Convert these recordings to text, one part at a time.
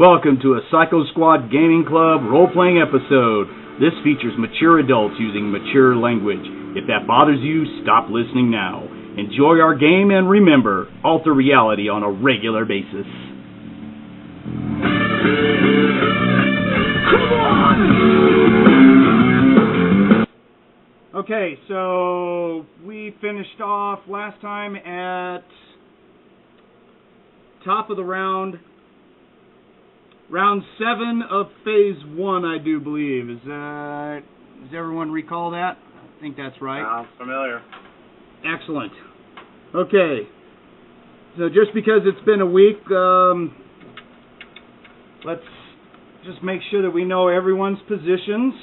Welcome to a Psycho Squad Gaming Club role-playing episode. This features mature adults using mature language. If that bothers you, stop listening now. Enjoy our game and remember, alter reality on a regular basis. Come on! Okay, so we finished off last time at top of the round. Round 7 of Phase 1, I do believe. Does everyone recall that? I think that's right. Sounds familiar. Excellent. Okay. So just because it's been a week, let's just make sure that we know everyone's positions.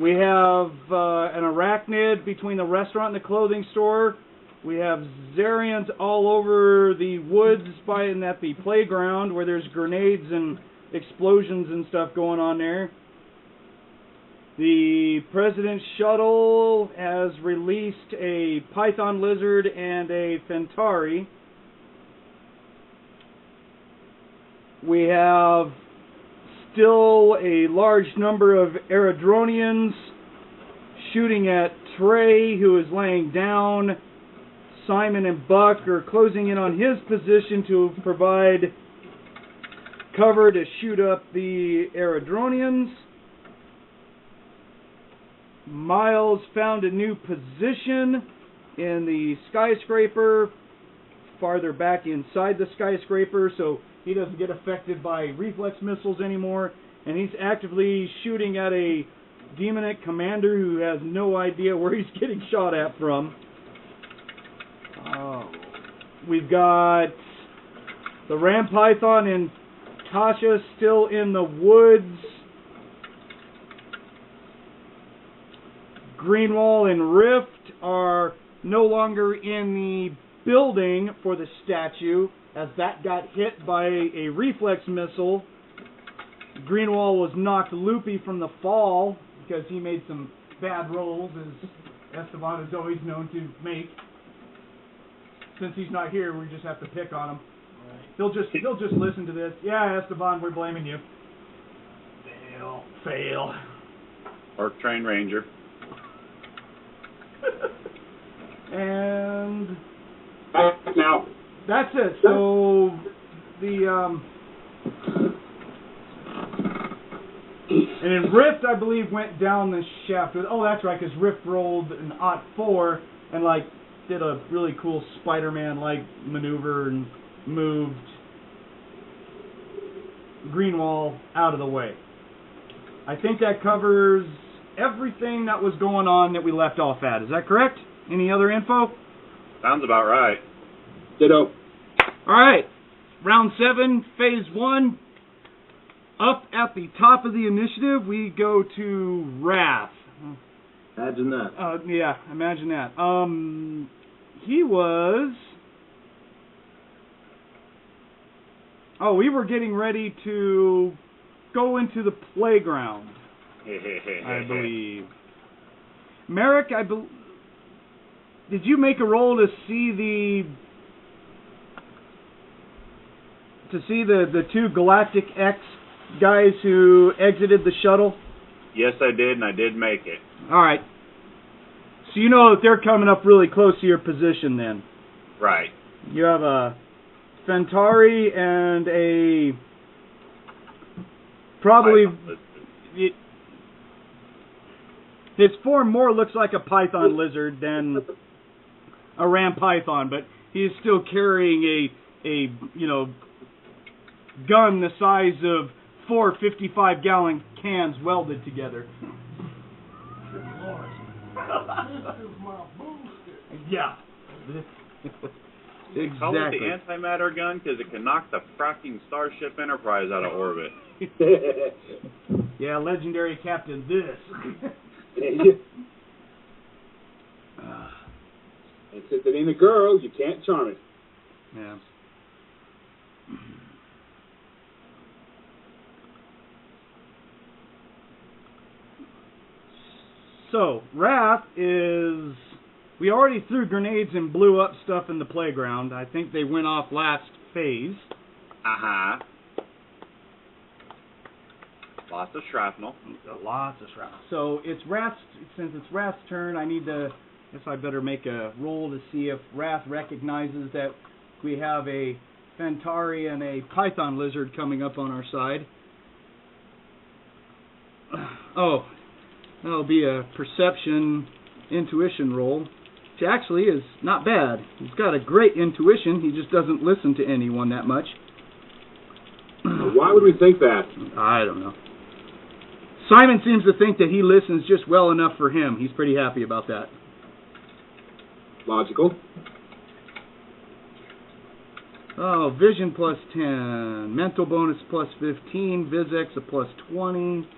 We have an arachnid between the restaurant and the clothing store. We have Zarians all over the woods and at the playground where there's grenades and explosions and stuff going on there. The President's shuttle has released a python lizard and a Phentari. We have still a large number of Eridanians shooting at Trey, who is laying down. Simon and Buck are closing in on his position to provide cover to shoot up the Eridanians. Miles found a new position in the skyscraper, farther back inside the skyscraper, so he doesn't get affected by reflex missiles anymore. And he's actively shooting at a demonic commander who has no idea where he's getting shot at from. We've got the Ram Python and Tasha still in the woods. Greenwall and Rift are no longer in the building for the statue, as that got hit by a reflex missile. Greenwall was knocked loopy from the fall because he made some bad rolls, as Estivan is always known to make. Since he's not here, we just have to pick on him. Right. He'll just listen to this. Yeah, Estivan, we're blaming you. Fail. Orc Train Ranger. And now that's it. So the and then Rift, I believe, went down the shaft. Oh, that's right, because Rift rolled an OT4 and did a really cool Spider-Man-like maneuver and moved Greenwall out of the way. I think that covers everything that was going on that we left off at. Is that correct? Any other info? Sounds about right. Ditto. Alright. Round 7, Phase 1. Up at the top of the initiative, we go to Rath. Imagine that. Yeah, imagine that. He was... we were getting ready to go into the playground, I believe. Marek, did you make a roll to see the two Galactic X guys who exited the shuttle? Yes, I did, and I did make it. Alright. So you know that they're coming up really close to your position then. Right. You have a Phentari and a... Probably... His form more looks like a python lizard than a ram python, but he is still carrying a gun the size of 4 55-gallon cans welded together. Yeah. Exactly. Call it the antimatter gun because it can knock the fracking Starship Enterprise out of orbit. Yeah, legendary Captain this. If it ain't a girl, you can't charm it. Yeah. So, Rath is... We already threw grenades and blew up stuff in the playground. I think they went off last phase. Uh-huh. Lots of shrapnel. Lots of shrapnel. So it's Rath's, since it's Rath's turn, I guess I better make a roll to see if Rath recognizes that we have a Phentari and a python lizard coming up on our side. Oh, that'll be a perception intuition roll, which actually is not bad. He's got a great intuition, he just doesn't listen to anyone that much. Why would we think that? I don't know. Simon seems to think that he listens just well enough for him. He's pretty happy about that. Logical. Oh, vision plus 10, mental bonus plus 15, Visex a plus 20.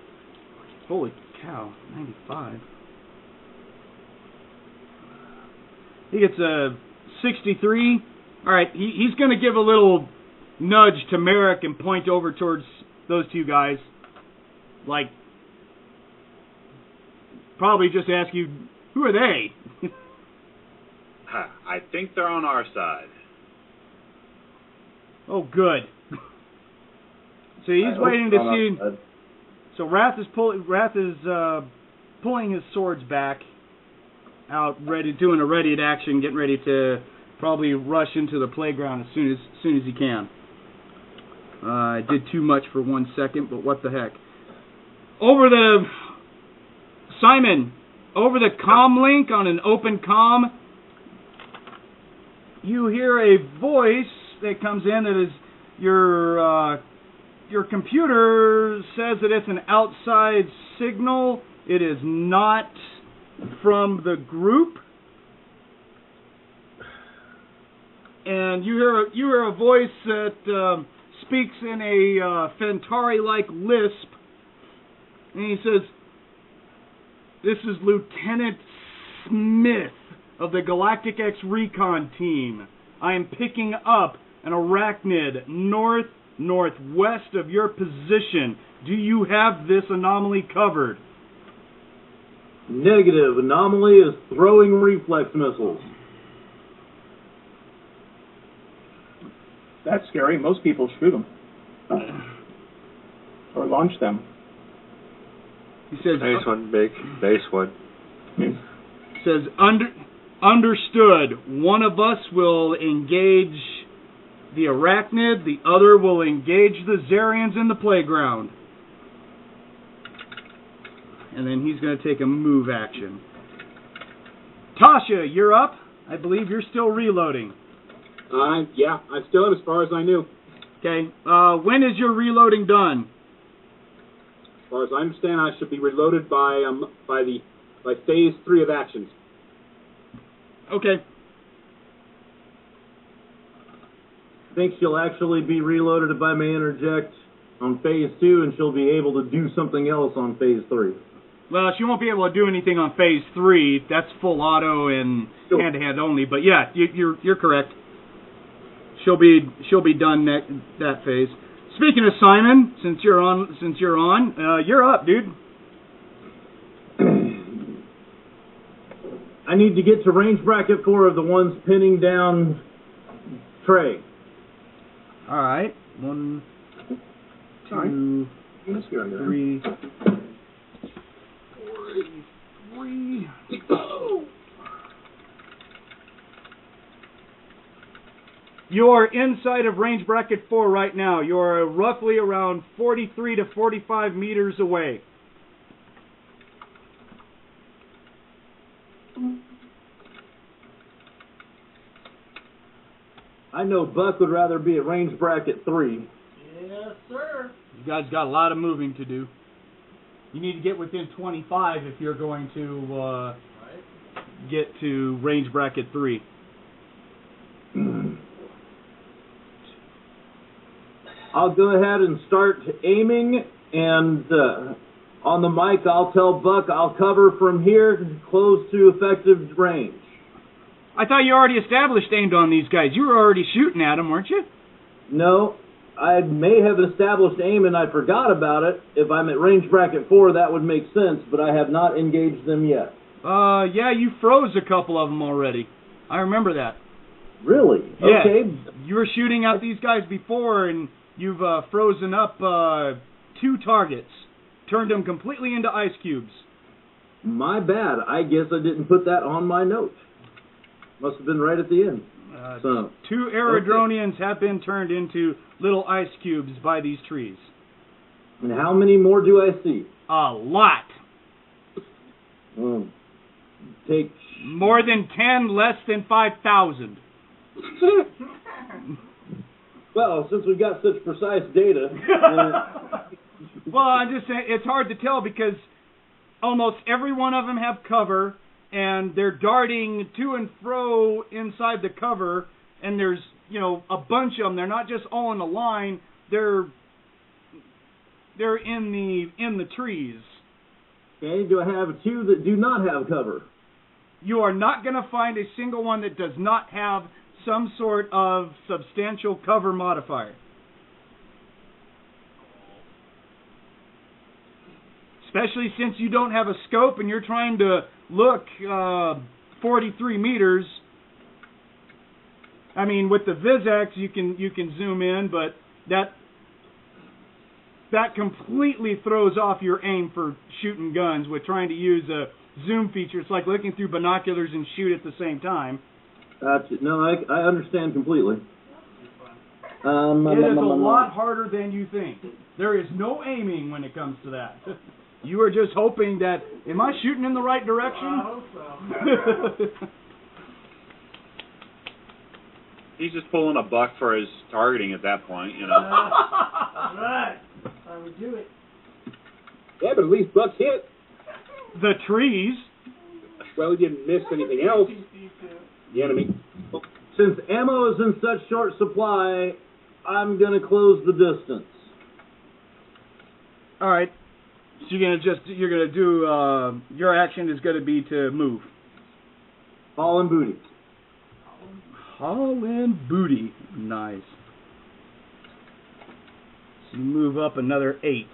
Holy cow, 95. He gets a 63. Alright, he's going to give a little nudge to Marek and point over towards those two guys. Like, probably just ask you, who are they? I think they're on our side. Oh, good. So he's waiting to see. So Rath is pulling his swords back, out, doing a ready action, getting ready to probably rush into the playground as soon as he can. I did too much for 1 second, but what the heck? Simon, over the comm link on an open comm, you hear a voice that comes in that is your computer says that it's an outside signal. It is not from the group. And you hear a voice that speaks in a Phentari-like lisp, and he says, "This is Lieutenant Smith of the Galactic X Recon Team. I am picking up an arachnid northwest of your position. Do you have this anomaly covered?" Negative. Anomaly is throwing reflex missiles. That's scary. Most people shoot them. Or launch them. He says, Nice one, Big. Nice one. Says, understood. One of us will engage the arachnid, the other will engage the Zarians in the playground. And then he's going to take a move action. Tasha, you're up. I believe you're still reloading. Yeah, I still am as far as I knew. Okay. When is your reloading done? As far as I understand, I should be reloaded by phase 3 of actions. Okay. I think she'll actually be reloaded if I may interject on phase 2, and she'll be able to do something else on phase 3. Well, she won't be able to do anything on phase 3. That's full auto and hand-to-hand only. But yeah, you're correct. She'll be done that phase. Speaking of Simon, since you're on, you're up, dude. I need to get to range bracket 4 of the ones pinning down Trey. All right. 1, 2, 3, 4, 3. You're inside of range bracket 4 right now. You're roughly around 43 to 45 meters away. I know Buck would rather be at range bracket 3. Yes, sir. You guys got a lot of moving to do. You need to get within 25 if you're going to get to range bracket 3. I'll go ahead and start aiming, and on the mic I'll tell Buck I'll cover from here close to effective range. I thought you already established aimed on these guys. You were already shooting at them, weren't you? No, I may have established aim and I forgot about it. If I'm at range bracket 4, that would make sense, but I have not engaged them yet. Yeah, you froze a couple of them already. I remember that. Really? Yeah. Okay. You were shooting at these guys before, and you've frozen up 2 targets. turned them completely into ice cubes. My bad. I guess I didn't put that on my note. Must have been right at the end. So 2 Eridanians have been turned into little ice cubes by these trees. And how many more do I see? A lot. Take more than 10, less than 5,000. Well, since we've got such precise data. Well, I'm just saying, it's hard to tell because almost every one of them have cover, and they're darting to and fro inside the cover, and there's, a bunch of them. They're not just all in a line. They're in the trees. Okay, do I have 2 that do not have cover? You are not going to find a single one that does not have some sort of substantial cover modifier. Especially since you don't have a scope and you're trying to look 43 meters. I mean, with the Vizex you can zoom in, but that completely throws off your aim for shooting guns with trying to use a zoom feature. It's like looking through binoculars and shoot at the same time. No, I understand completely. It is a lot harder than you think. There is no aiming when it comes to that. You are just hoping that, am I shooting in the right direction? I hope so. He's just pulling a buck for his targeting at that point, That's right. I would do it. Yeah, but at least Buck's hit. The trees. Well, he didn't miss anything else. The enemy. Since ammo is in such short supply, I'm going to close the distance. All right. So you're gonna do your action is going to be to move. Haul and booty. Haul and booty. Nice. So you move up another 8.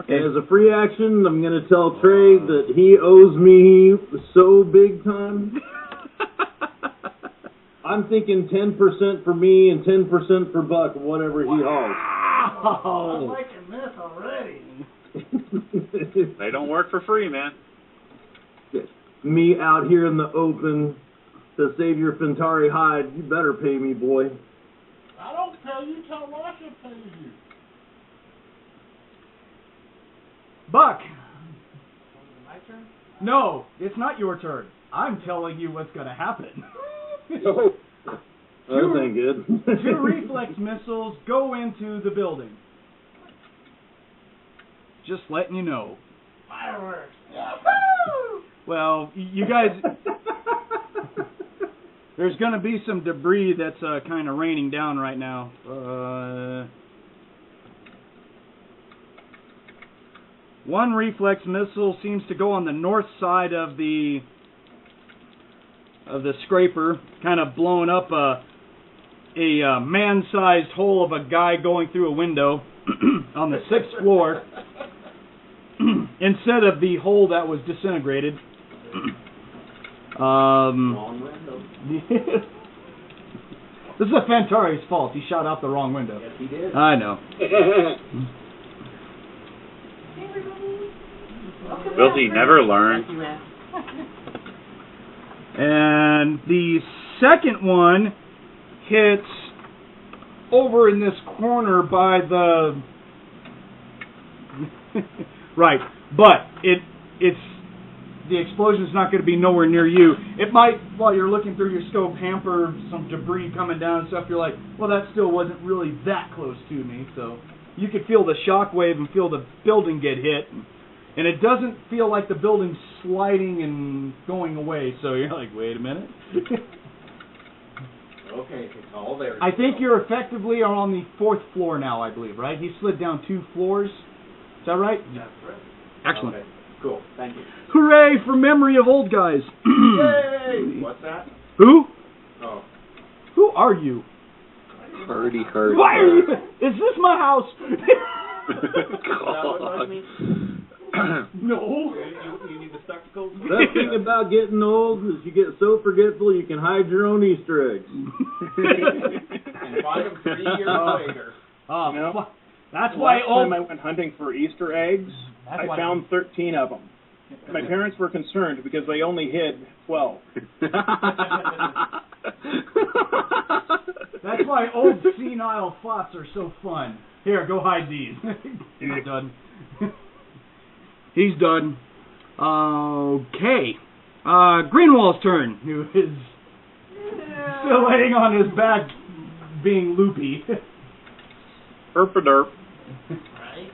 Okay. As a free action, I'm going to tell Trey that he owes me so big time. I'm thinking 10% for me and 10% for Buck, whatever he hauls. I'm liking this already. They don't work for free, man. Me out here in the open to save your Phentari hide. You better pay me, boy. I don't pay you till Russia pays you. Buck. My turn? No, it's not your turn. I'm telling you what's going to happen. Oh, That ain't good. 2 reflex missiles go into the building. Just letting you know. Fireworks. Well, you guys, there's going to be some debris that's kind of raining down right now. One reflex missile seems to go on the north side of the scraper, kind of blowing up a man-sized hole of a guy going through a window on the 6th floor instead of the hole that was disintegrated. Wrong window. This is a Phentari's fault. He shot out the wrong window. Yes, he did. I know. Will he never learn? And the second one hits over in this corner by the right, but it's the explosion's not going to be nowhere near you. It might, while you're looking through your scope, hamper some debris coming down and stuff. You're like, well, that still wasn't really that close to me. So you could feel the shock wave and feel the building get hit. And it doesn't feel like the building's sliding and going away. So you're like, wait a minute. Okay, it's all there. I think you're effectively on the 4th floor now, I believe, right? He slid down 2 floors. Is that right? That's right. Excellent. Okay, cool. Thank you. Hooray for memory of old guys. Yay! What's that? Who? Oh. Who are you? Hurdy, hurdy. Why are you? Is this my house? No. You need the spectacles? Best thing about getting old is you get so forgetful you can hide your own Easter eggs. And find them 3 years later. Oh, You know? that's why Last time I went hunting for Easter eggs, I found 13 of them. My parents were concerned because they only hid 12. That's why old senile thoughts are so fun. Here, go hide these. He's done. He's done. Okay. Greenwall's turn, who is still laying on his back, being loopy. Herpaderp. Right?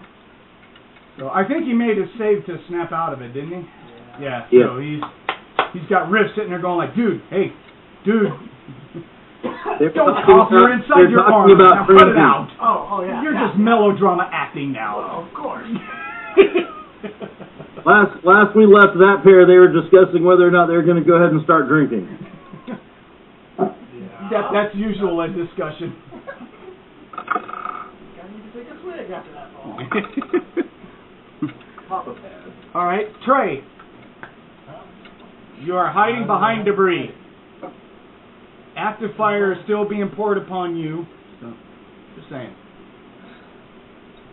So I think he made a save to snap out of it, didn't he? Yeah. Yeah. So he's got Riff sitting there going like, dude, hey, dude. Don't cough, you're inside your arm. Now cut it out. Oh, yeah. You're just melodrama acting now. Oh, of course. Last we left that pair, they were discussing whether or not they were going to go ahead and start drinking. That's usual in discussion. I need to take a swig after that ball. Papa pad. All right, Trey. You are hiding behind debris. Active fire is still being poured upon you. So, just saying.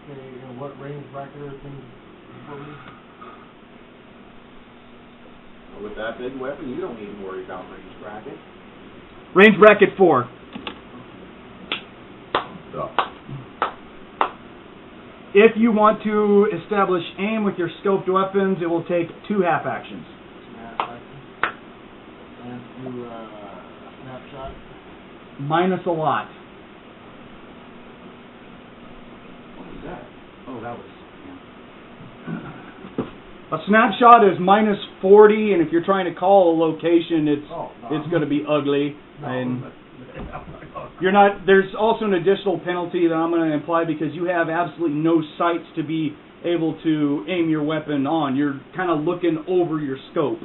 Okay, and what range bracket are things? With that big weapon, you don't need to worry about range bracket. Range bracket 4. If you want to establish aim with your scoped weapons, it will take 2 half actions. And do snapshot. Minus a lot. What was that? Oh, that was... A snapshot is minus 40, and if you're trying to call a location, it's going to be ugly. And you're not. There's also an additional penalty that I'm going to imply because you have absolutely no sights to be able to aim your weapon on. You're kind of looking over your scope.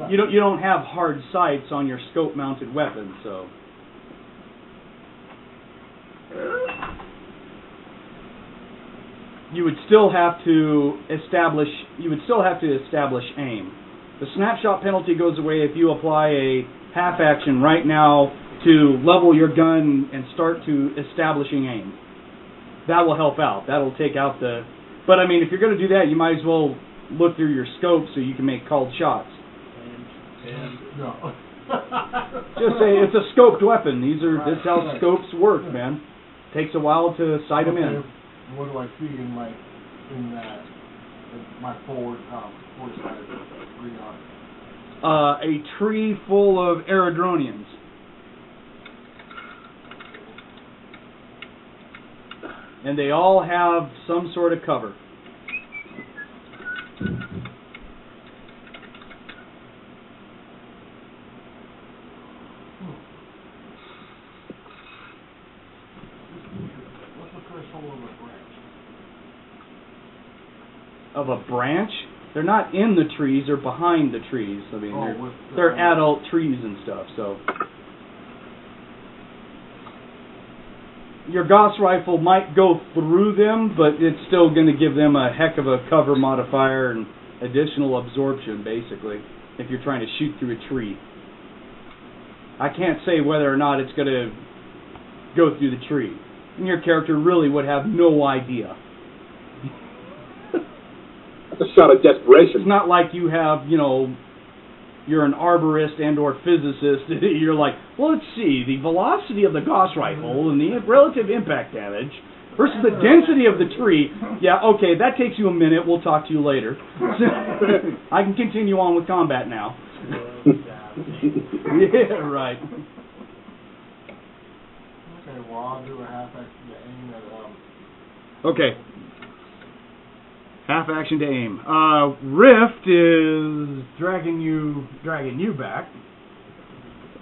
You don't have hard sights on your scope-mounted weapon, so. You would still have to establish aim. The snapshot penalty goes away if you apply a half action right now to level your gun and start to establishing aim. That will help out. That'll take out the... But I mean, if you're going to do that, you might as well look through your scope so you can make called shots. No. Just say it's a scoped weapon. This is how scopes work, man. Takes a while to sight them in. What do I see in my forward side of the green arm? A tree full of Eridanians. And they all have some sort of cover. What's the threshold of a branch? Of a branch? They're not in the trees, they're behind the trees. I mean, they're adult trees and stuff, so. Your Gauss rifle might go through them, but it's still going to give them a heck of a cover modifier and additional absorption, basically, if you're trying to shoot through a tree. I can't say whether or not it's going to go through the tree. And your character really would have no idea. That's a shot of desperation. It's not like you have, you're an arborist and or physicist. You're like, well, let's see, the velocity of the Gauss rifle and the relative impact damage versus the density of the tree. Yeah, okay, that takes you a minute. We'll talk to you later. I can continue on with combat now. Yeah, right. Okay, well, I'll do a half action to aim at Okay. Half action to aim. Rift is dragging you back.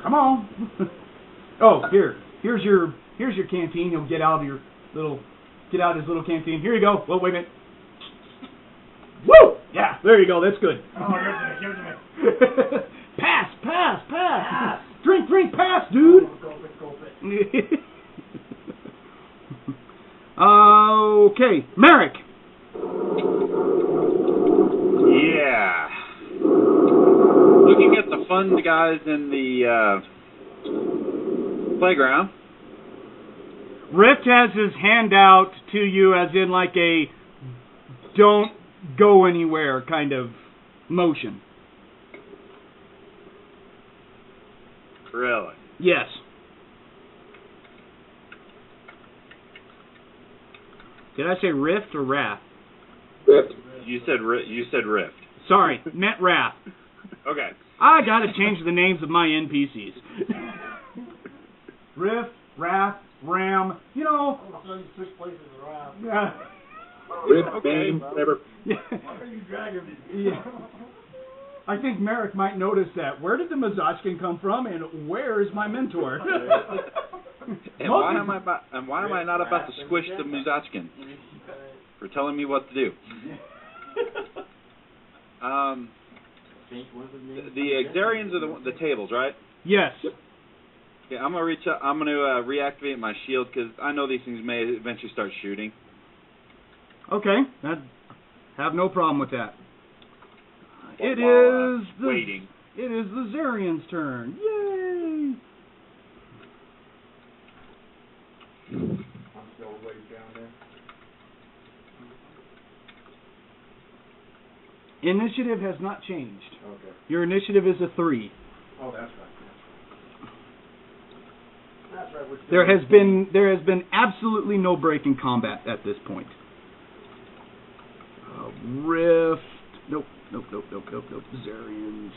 Come on. Oh, here's your canteen. He'll get out his little canteen. Here you go. Well, wait a minute. Woo! Yeah, there you go. That's good. Oh, give it to me. Pass. Drink, pass, dude. Gulp it. Okay, Marek. Yeah. Looking at the fun guys in the playground. Rift has his hand out to you as in like a don't go anywhere kind of motion. Really? Yes. Did I say rift or wrath? Rift. You said rift. Sorry, meant wrath. Okay. I gotta change the names of my NPCs. Rift, wrath, ram. You know. I'm gonna show you 6 places around. Yeah. Rift, Okay. name, whatever. Yeah. Why are you dragging me? Yeah. I think Marek might notice that. Where did the Mutzachan come from, and where is my mentor? And why am I not about to squish the Mutzachan for telling me what to do? The Xarians are the tables, right? Yes. Yeah, I'm gonna reach out. I'm gonna reactivate my shield because I know these things may eventually start shooting. Okay. I have no problem with that. It While, is the waiting. It is the Zarian's turn. Yay! I'm still way down there. Initiative has not changed. Okay. Your initiative is a 3. Oh, that's right. That's right. We're still There has been absolutely no break in combat at this point. Rift. Nope. Zarians.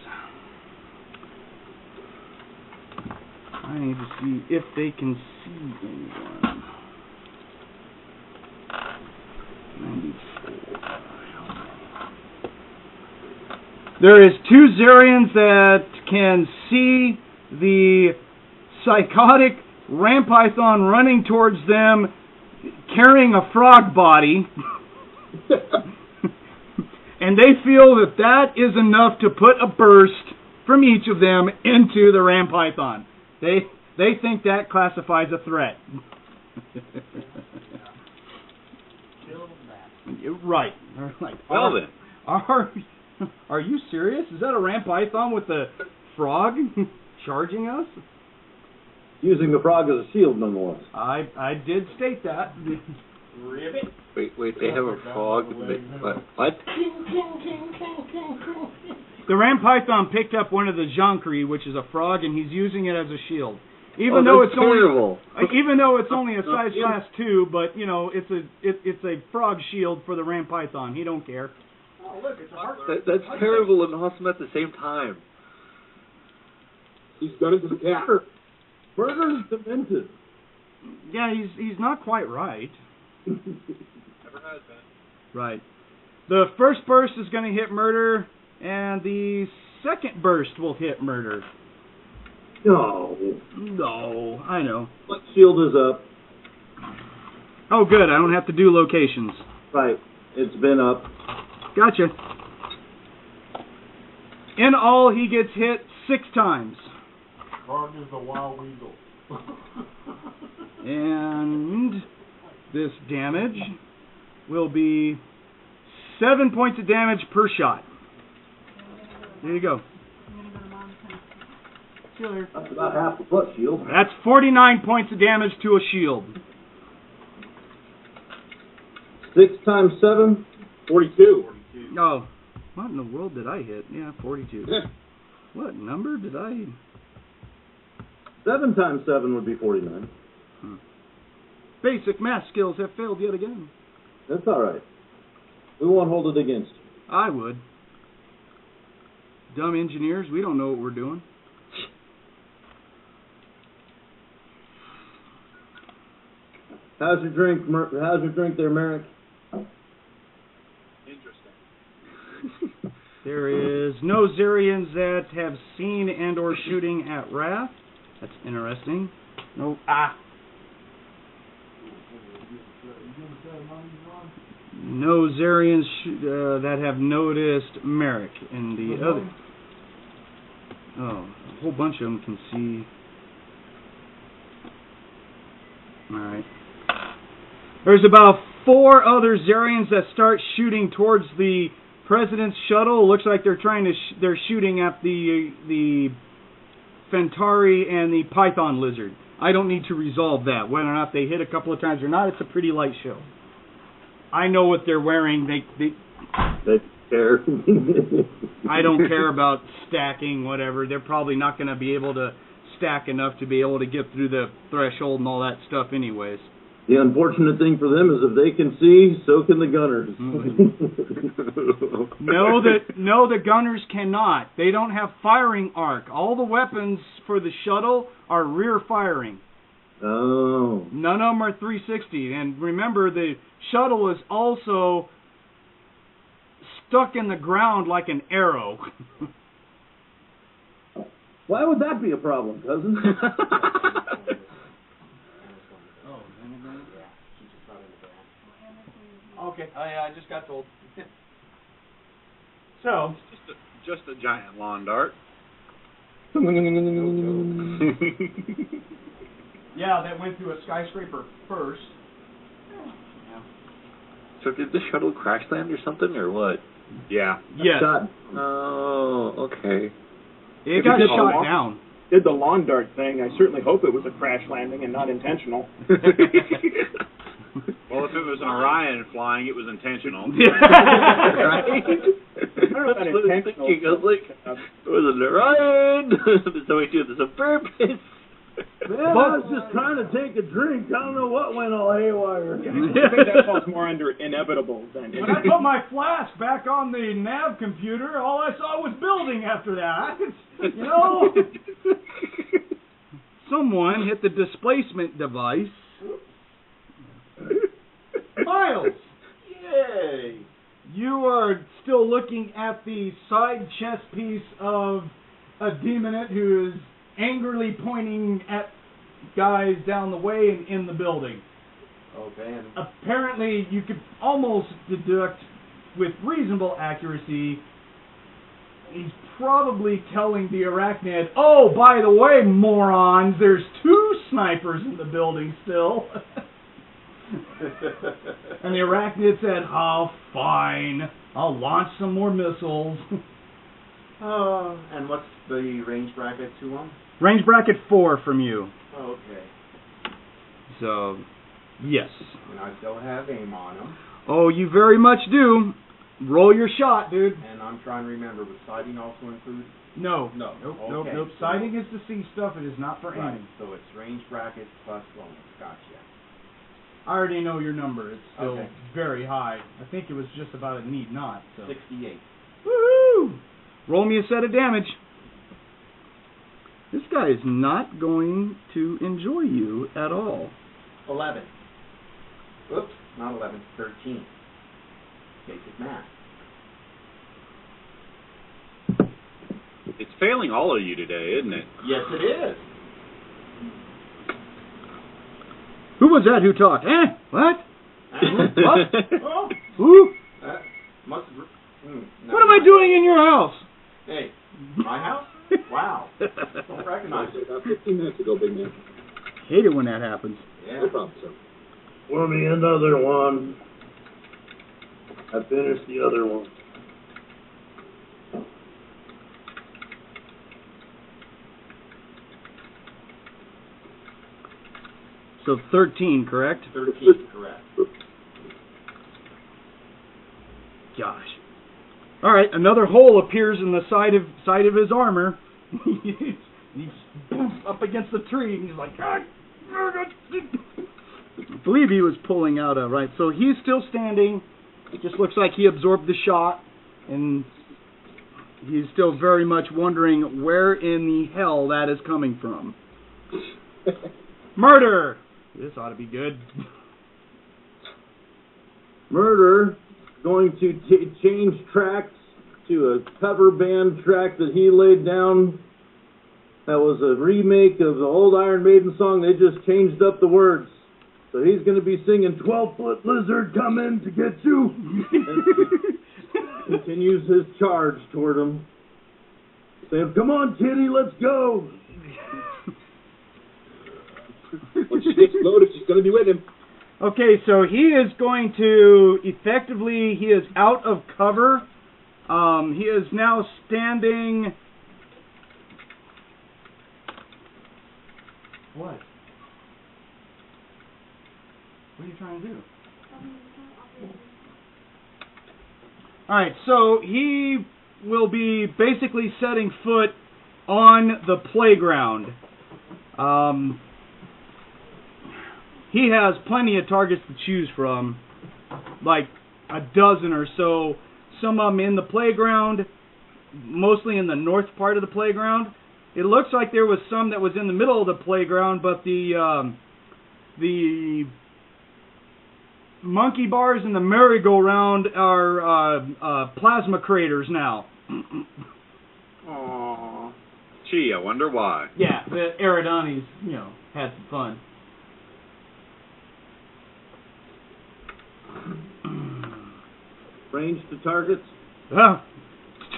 I need to see if they can see anyone. 94. There is 2 Zarians that can see the psychotic Rampython running towards them, carrying a frog body. And they feel that is enough to put a burst from each of them into the Rampython. They think that classifies a threat. Right. Well then. Are you serious? Is that a Rampython with the frog charging us? Using the frog as a shield, nonetheless. I did state that. Ribbit. Wait, they have a frog? What? The Rampython picked up one of the Jankri, which is a frog, and he's using it as a shield. Even though it's only a size class 2, but you know it's a frog shield for the Rampython. He don't care. Oh, look, it's a heart. That's terrible and awesome at the same time. He's done it to the cat. Murder's demented. Yeah, he's not quite right. Never has been. Right. The first burst is going to hit Mur-Dur, and the second burst will hit Mur-Dur. No, I know. What shield is up? Oh, good. I don't have to do locations. Right. It's been up. Gotcha. In all, he gets hit 6 times. Frog is the wild weasel. And this damage will be 7 points of damage per shot. There you go. That's about half the foot shield. That's 49 points of damage to a shield. 6 times 7? 42. Oh, what in the world did I hit? Yeah, 42. What number did I... 7 times 7 would be 49. Basic math skills have failed yet again. That's all right. We won't hold it against you. I would. Dumb engineers, we don't know what we're doing. How's your drink? How's your drink there, Marek? Interesting. There is no Zarians that have seen and or shooting at Rath. That's interesting. No. No Zarians that have noticed Marek. And the other... Oh, a whole bunch of them can see... Alright. There's about 4 other Zarians that start shooting towards the President's shuttle. Looks like they're trying to... they're shooting at the Phentari and the Python lizard. I don't need to resolve that. Whether or not they hit a couple of times or not, it's a pretty light show. I know what they're wearing. They care. I don't care about stacking, whatever. They're probably not going to be able to stack enough to be able to get through the threshold and all that stuff anyways. The unfortunate thing for them is if they can see, so can the gunners. No, the gunners cannot. They don't have firing arc. All the weapons for the shuttle are rear firing. Oh. None of them are 360. And remember, the shuttle is also stuck in the ground like an arrow. Why would that be a problem, cousin? Okay, I just got told. So, just a giant lawn dart. yeah, that went through a skyscraper first. So did the shuttle crash land or something, or what? Yeah. Yes. Oh, okay. It got shot down. Did the lawn dart thing. I certainly hope it was a crash landing and not intentional. Well, if it was an Orion flying, it was intentional. Right? I don't know if that intentional. I was like, it was an Orion. So we do this on purpose. Man, I was just trying to take a drink. I don't know what went all haywire. I think that falls more under inevitable than... When I put my flash back on the nav computer, all I saw was building after that. You know? Someone hit the displacement device. Miles! Yay! You are still looking at the side chest piece of a demonite who is angrily pointing at guys down the way and in the building. Okay. Apparently, you could almost deduct with reasonable accuracy he's probably telling the arachnid, oh, by the way, morons, there's 2 snipers in the building still. And the arachnid said, oh, fine, I'll launch some more missiles. And what's the range bracket to them? Range bracket 4 from you. Okay. So, yes. And I still have aim on them. Oh, you very much do. Roll your shot, dude. And I'm trying to remember, was sighting also include? No. No. Nope. Sighting is to see stuff. It is not for Right. aiming. So it's range bracket plus bonus. Gotcha. I already know your number. It's still Okay. very high. I think it was just about a need not. So. 68. Woohoo! Roll me a set of damage. This guy is not going to enjoy you at all. 11. Whoops, not 11. 13. Basic math. It's failing all of you today, isn't it? Yes, it is. Who was that who talked? What? What? Oh. Who? No. What am I doing in your house? Hey, my house? Wow. Don't recognize it. About 15 minutes ago, big man. Hate it when that happens. Yeah. No problem, sir. Pour me another one. I finished the other one. So 13, correct? 13, correct. Gosh. All right, another hole appears in the side of his armor. He's up against the tree, and he's like, I believe he was pulling out a right. So he's still standing. It just looks like he absorbed the shot, and he's still very much wondering where in the hell that is coming from. Murder! This ought to be good. Mur-Dur going to change tracks to a cover band track that he laid down. That was a remake of the old Iron Maiden song. They just changed up the words. So he's going to be singing 12-foot lizard coming to get you. Continues his charge toward him. Saying, come on, kitty, let's go. When she gets loaded, she's going to be with him. Okay, so he is going to effectively, he is out of cover. He is now standing. What? What are you trying to do? Alright, so he will be basically setting foot on the playground. He has plenty of targets to choose from, like a dozen or so. Some of them in the playground, mostly in the north part of the playground. It looks like there was some that was in the middle of the playground, but the monkey bars and the merry-go-round are plasma craters now. Aww. Gee, I wonder why. Yeah, the Eridani's, had some fun. Range to targets?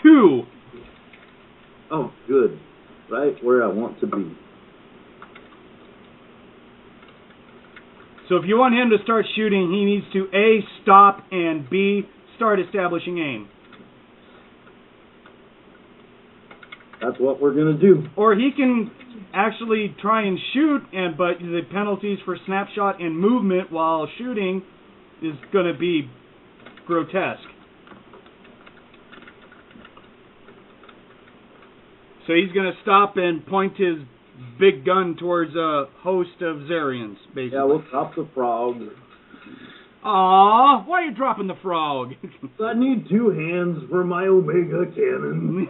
2. Oh, good. Right where I want to be. So if you want him to start shooting, he needs to A, stop, and B, start establishing aim. That's what we're going to do. Or he can actually try and shoot, but the penalties for snapshot and movement while shooting is going to be grotesque. So he's going to stop and point his big gun towards a host of Zarians, basically. Yeah, we'll drop the frog. Aww, why are you dropping the frog? I need 2 hands for my Omega cannon.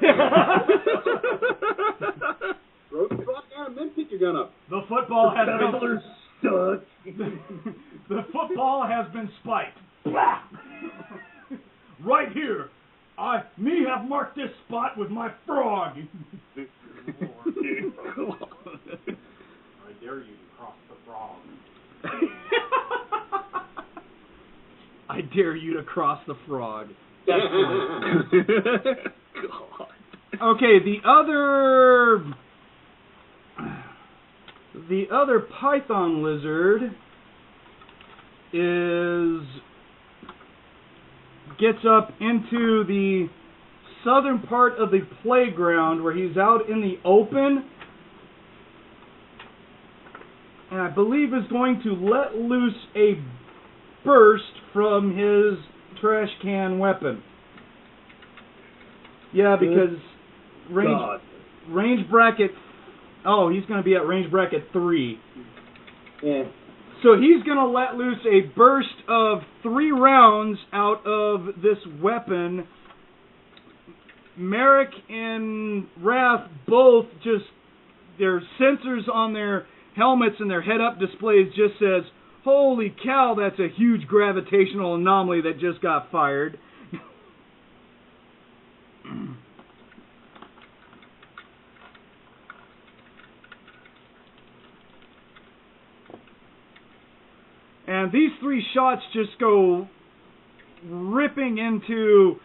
Throw the frog down and then pick your gun up. The football has Battler's stuck. The football has been spiked. Blah! Right here. Me have marked this spot with my frog. I dare you to cross the frog. I dare you to cross the frog. Okay, the other python lizard gets up into the southern part of the playground where he's out in the open, and I believe is going to let loose a burst from his trash can weapon. Yeah, because range bracket. Oh, he's going to be at range bracket 3. Yeah. So he's going to let loose a burst of 3 rounds out of this weapon. Marek and Rath both just, their sensors on their helmets and their head-up displays just says, holy cow, that's a huge gravitational anomaly that just got fired. And these 3 shots just go ripping into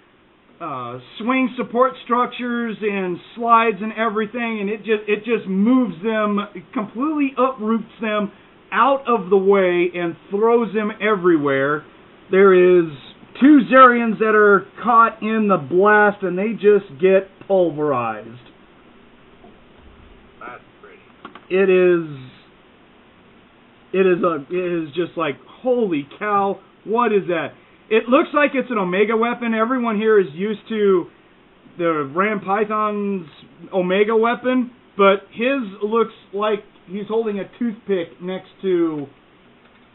swing support structures and slides and everything, and it just moves them, completely uproots them out of the way and throws them everywhere. There is 2 Zarians that are caught in the blast, and they just get pulverized. That's pretty. It is just like, holy cow, what is that? It looks like it's an Omega weapon. Everyone here is used to the Ram Python's Omega weapon, but his looks like he's holding a toothpick next to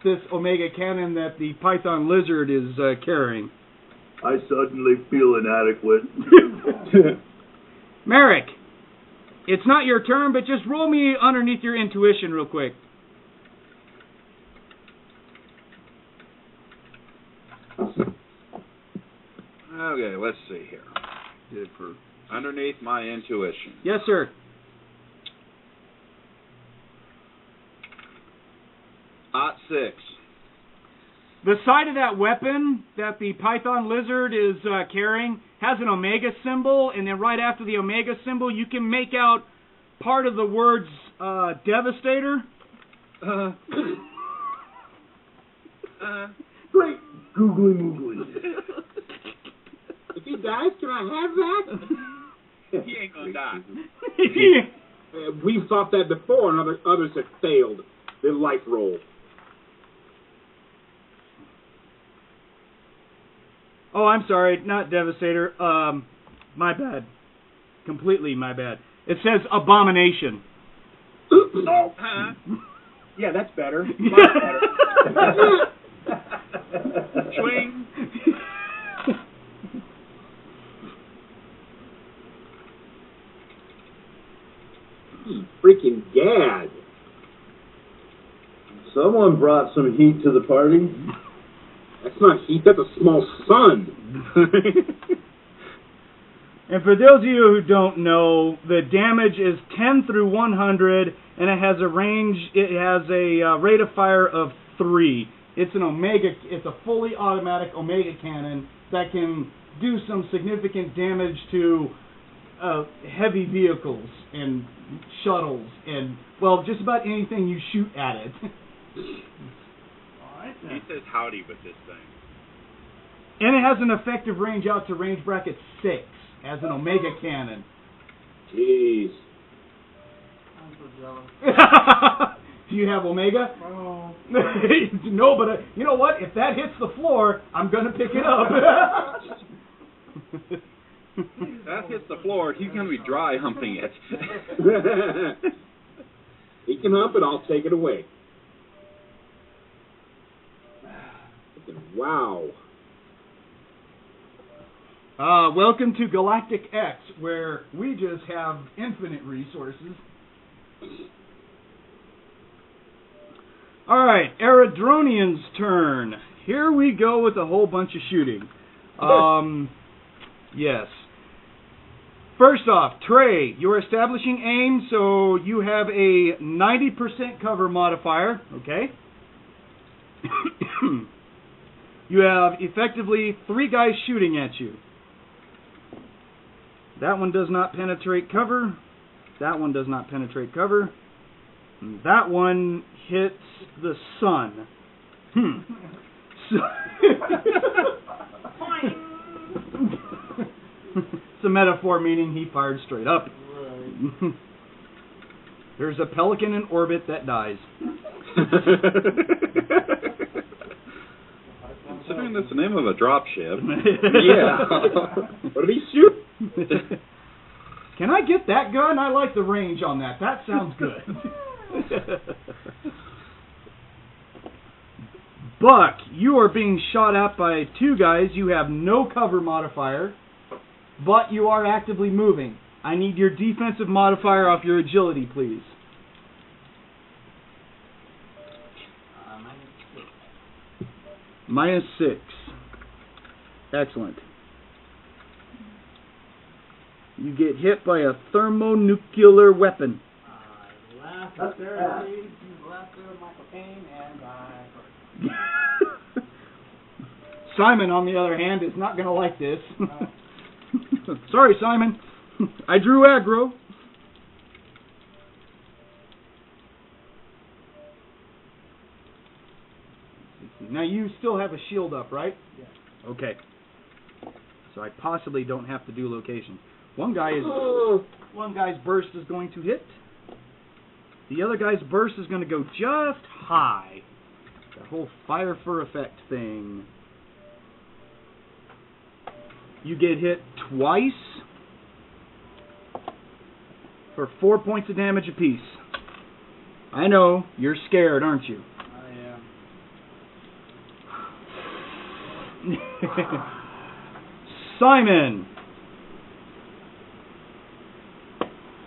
this Omega cannon that the Python Lizard is carrying. I suddenly feel inadequate. Marek, it's not your turn, but just roll me underneath your intuition real quick. Okay, let's see here. Underneath my intuition. Yes, sir. @6. The side of that weapon that the Python Lizard is carrying has an Omega symbol, and then right after the Omega symbol, you can make out part of the words Devastator. Great googly moogly. If he dies, can I have that? He ain't gonna die. We've thought that before, and others have failed their life roll. Oh, I'm sorry, not Devastator. My bad. Completely my bad. It says Abomination. Oh, yeah, that's better. Much better. Swing. Freaking gad. Someone brought some heat to the party. That's not heat, that's a small sun. And for those of you who don't know, the damage is 10 through 100, and it has a range. It has a rate of fire of 3. It's an Omega. It's a fully automatic Omega cannon that can do some significant damage to heavy vehicles and shuttles and, well, just about anything you shoot at it. Alright He then. says howdy with this thing. And it has an effective range out to range bracket 6 as an Omega cannon. Jeez. I'm so jealous. Do you have Omega? Oh. No, but you know what? If that hits the floor, I'm going to pick it up. That hits the floor, he's going to be dry humping it. He can hump it, I'll take it away. Wow. Welcome to Galactic X, where we just have infinite resources. Alright, Eridanian's turn. Here we go with a whole bunch of shooting. Yes. First off, Trey, you're establishing aim, so you have a 90% cover modifier, okay? You have effectively 3 guys shooting at you. That one does not penetrate cover. That one does not penetrate cover. And that one hits the sun. So it's a metaphor meaning he fired straight up. Right. There's a pelican in orbit that dies. Considering that's the name of a dropship. Yeah. What did he shoot? Can I get that gun? I like the range on that. That sounds good. Buck, you are being shot at by 2 guys. You have no cover modifier, but you are actively moving. I need your defensive modifier off your agility, please. -6. Excellent. You get hit by a thermonuclear weapon. Last of Eridani, last of Michael Caine, and I. Simon, on the other hand, is not going to like this. Sorry, Simon. I drew aggro. Now you still have a shield up, right? Yes. Okay. So I possibly don't have to do location. One guy's burst is going to hit. The other guy's burst is going to go just high. That whole fire for effect thing. You get hit twice for 4 points of damage apiece. I know, you're scared, aren't you? I am. Simon.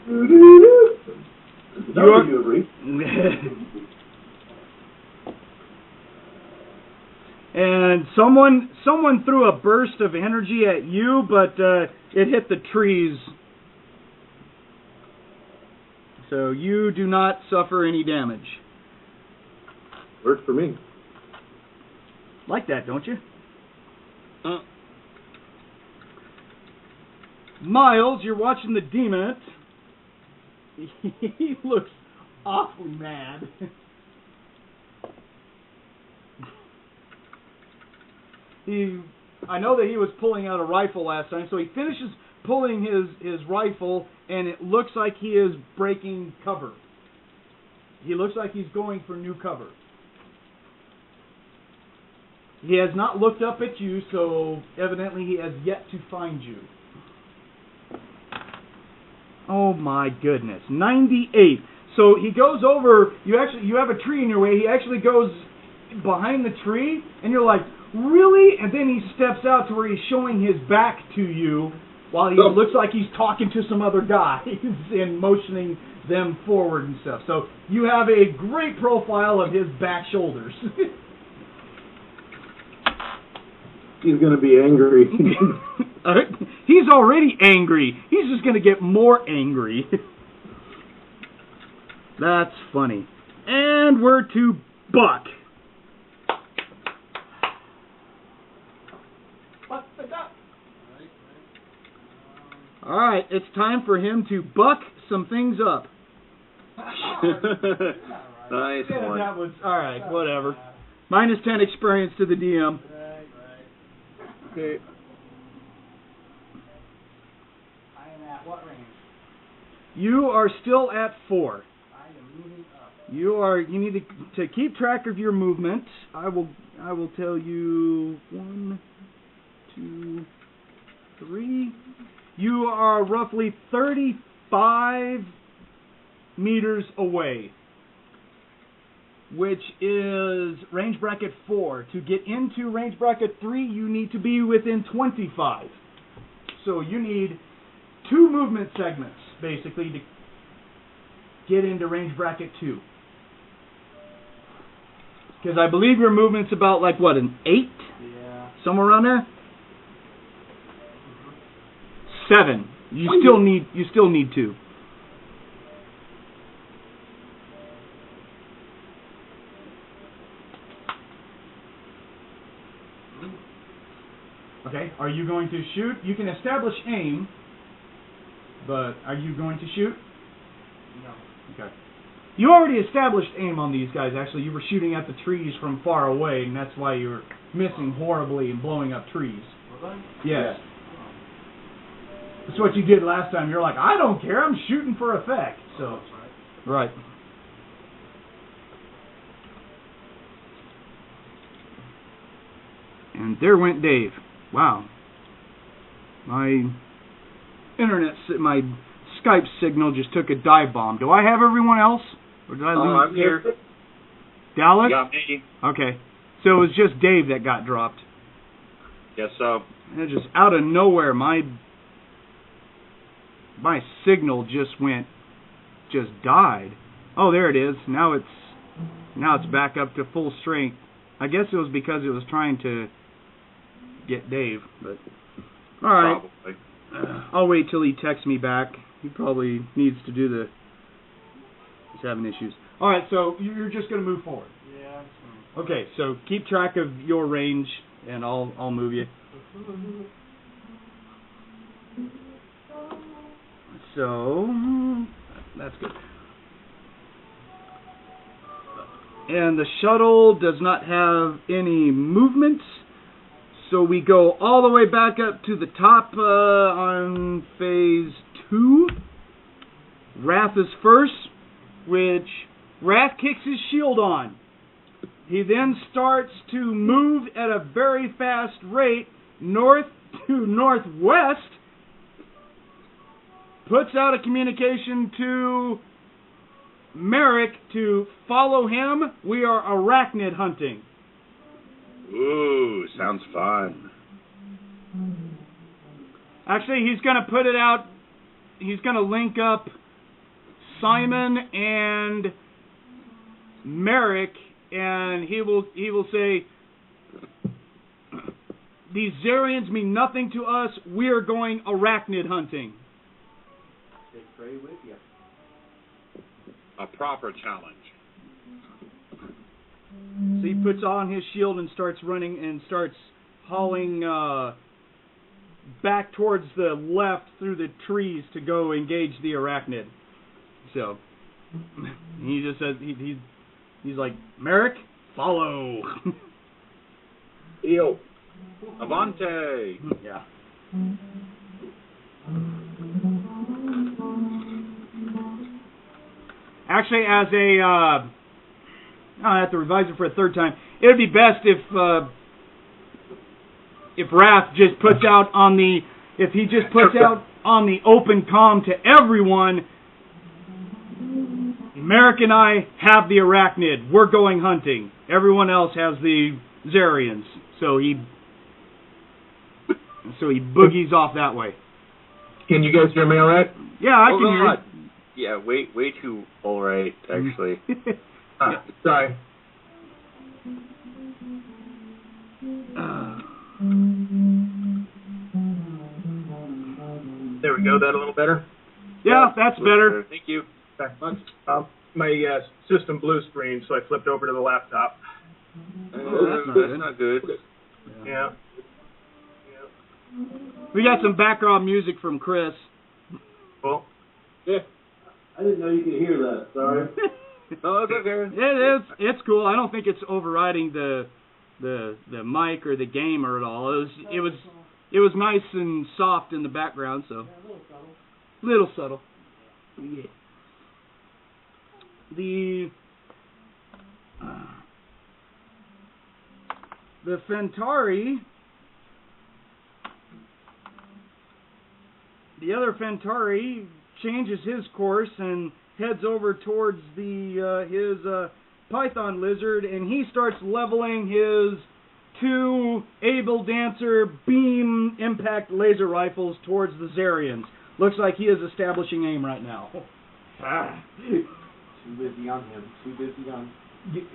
You agree? And someone threw a burst of energy at you, but it hit the trees. So you do not suffer any damage. Works for me. Like that, don't you? Miles, you're watching the demon. He looks awfully mad. I know that he was pulling out a rifle last time, so he finishes pulling his rifle, and it looks like he is breaking cover. He looks like he's going for new cover. He has not looked up at you, so evidently he has yet to find you. Oh my goodness, 98. So he goes over. You have a tree in your way. He actually goes behind the tree, and you're like, really? And then he steps out to where he's showing his back to you, while he looks like he's talking to some other guys and motioning them forward and stuff. So you have a great profile of his back shoulders. He's going to be angry. He's already angry. He's just going to get more angry. That's funny. And we're to Buck. What's the duck? Alright, it's time for him to buck some things up. Nice Yeah, one. that was, alright, whatever. Minus 10 experience to the DM. Right. Okay. I am at what range? You are still at 4. I am moving up. You need to keep track of your movement. I will tell you 1, 2, 3. You are roughly 35 meters away, which is range bracket 4. To get into range bracket 3, you need to be within 25. So you need 2 movement segments, basically, to get into range bracket 2. Because I believe your movement's about, like, what, an 8? Yeah. Somewhere around there? 7. You still need 2. Okay, are you going to shoot? You can establish aim, but are you going to shoot? No. Okay. You already established aim on these guys, actually. You were shooting at the trees from far away, and that's why you were missing horribly and blowing up trees. Was I? Yes. That's what you did last time. You're like, I don't care, I'm shooting for effect. So, That's right. right. And there went Dave. Wow. My Skype signal just took a dive bomb. Do I have everyone else? Or did I lose? I'm here. Dallas? Got me. Okay. So it was just Dave that got dropped. Guess so. And just out of nowhere, my signal just died. Oh, there it is. Now it's back up to full strength. I guess it was because it was trying to get Dave, but all right. Probably. I'll wait till he texts me back. He probably needs to do the. He's having issues. All right, so you're just going to move forward. Yeah. Okay, so keep track of your range, and I'll move you. So that's good. And the shuttle does not have any movement, so we go all the way back up to the top on phase 2. Rath is first, which Rath kicks his shield on. He then starts to move at a very fast rate north to northwest, puts out a communication to Marek to follow him. We are arachnid hunting. Ooh, sounds fun. Actually, he's going to put it out. He's going to link up Simon and Marek, and he will say, these Zarians mean nothing to us. We are going arachnid hunting. They pray with you. A proper challenge. So he puts on his shield and starts running and starts hauling back towards the left through the trees to go engage the arachnid. So he just says he's like, Marek, follow. Eel. Avante. Yeah. Actually, as a, I have to revise it for a third time. It would be best if if Rath just puts out on the open comm to everyone, Marek and I have the arachnid. We're going hunting. Everyone else has the Zarians. So he boogies off that way. Can you guys hear me all right? Yeah, I can hear you. Yeah, way too all right, actually. Sorry. There we go. That a little better? Yeah, that's better. Thank you. My system blue screen, so I flipped over to the laptop. That's not good. Yeah. We got some background music from Chris. Cool. Yeah. I didn't know you could hear that. Sorry. Oh, it's okay. It's cool. I don't think it's overriding the mic or the gamer at all. It was nice and soft in the background, so little subtle. Yeah. The Phentari, the other Phentari changes his course and heads over towards his Python lizard, and he starts leveling his 2 Able Dancer beam impact laser rifles towards the Zarians. Looks like he is establishing aim right now. Too busy on him. Too busy on.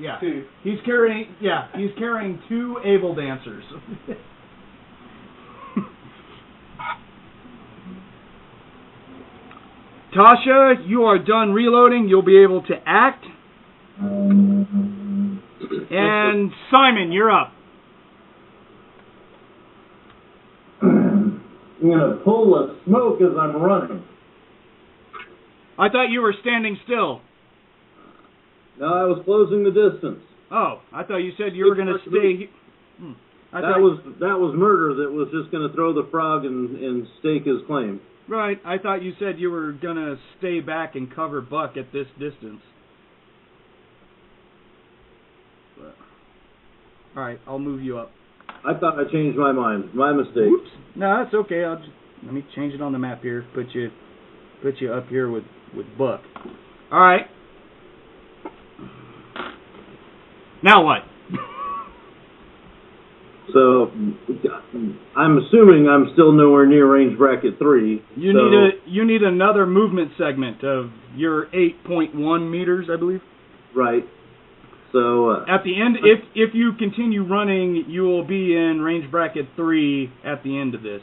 Yeah. 2. He's carrying 2 Able Dancers. Tasha, you are done reloading. You'll be able to act. And Simon, you're up. I'm gonna pull a smoke as I'm running. I thought you were standing still. No, I was closing the distance. Oh, I thought you said you were going to stay. That was Mur-Dur that was just going to throw the frog and stake his claim. Right. I thought you said you were going to stay back and cover Buck at this distance. All right, I'll move you up. I thought I changed my mind. My mistake. Oops. No, that's okay. Let me change it on the map here. Put you up here with Buck. All right. Now what? So, I'm assuming I'm still nowhere near range bracket 3. You need another movement segment of your 8.1 meters, I believe. Right. So at the end, if you continue running, you will be in range bracket 3 at the end of this.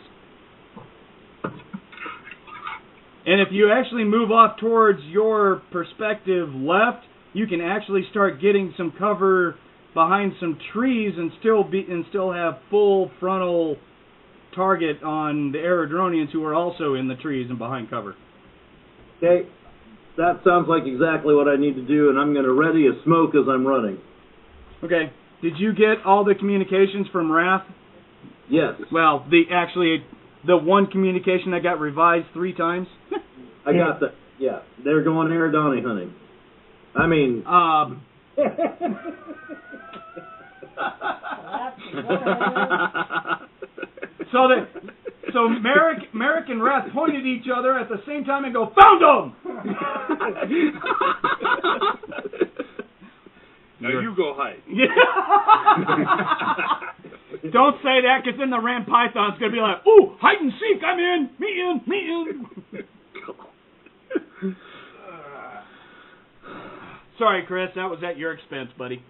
And if you actually move off towards your perspective left, you can actually start getting some cover behind some trees and still have full frontal target on the Eridanians who are also in the trees and behind cover. Okay, that sounds like exactly what I need to do, and I'm going to ready a smoke as I'm running. Okay, did you get all the communications from Rath? Yes. Well, the one communication that got revised 3 times. I got that. Yeah, they're going Eridani hunting. I mean, so Marek and Rath point at each other at the same time and go, "Found them!" Now you go hide. Don't say that, because then the Ram Python's going to be like, "Ooh, hide and seek, I'm in, me in." Sorry, Chris, that was at your expense, buddy.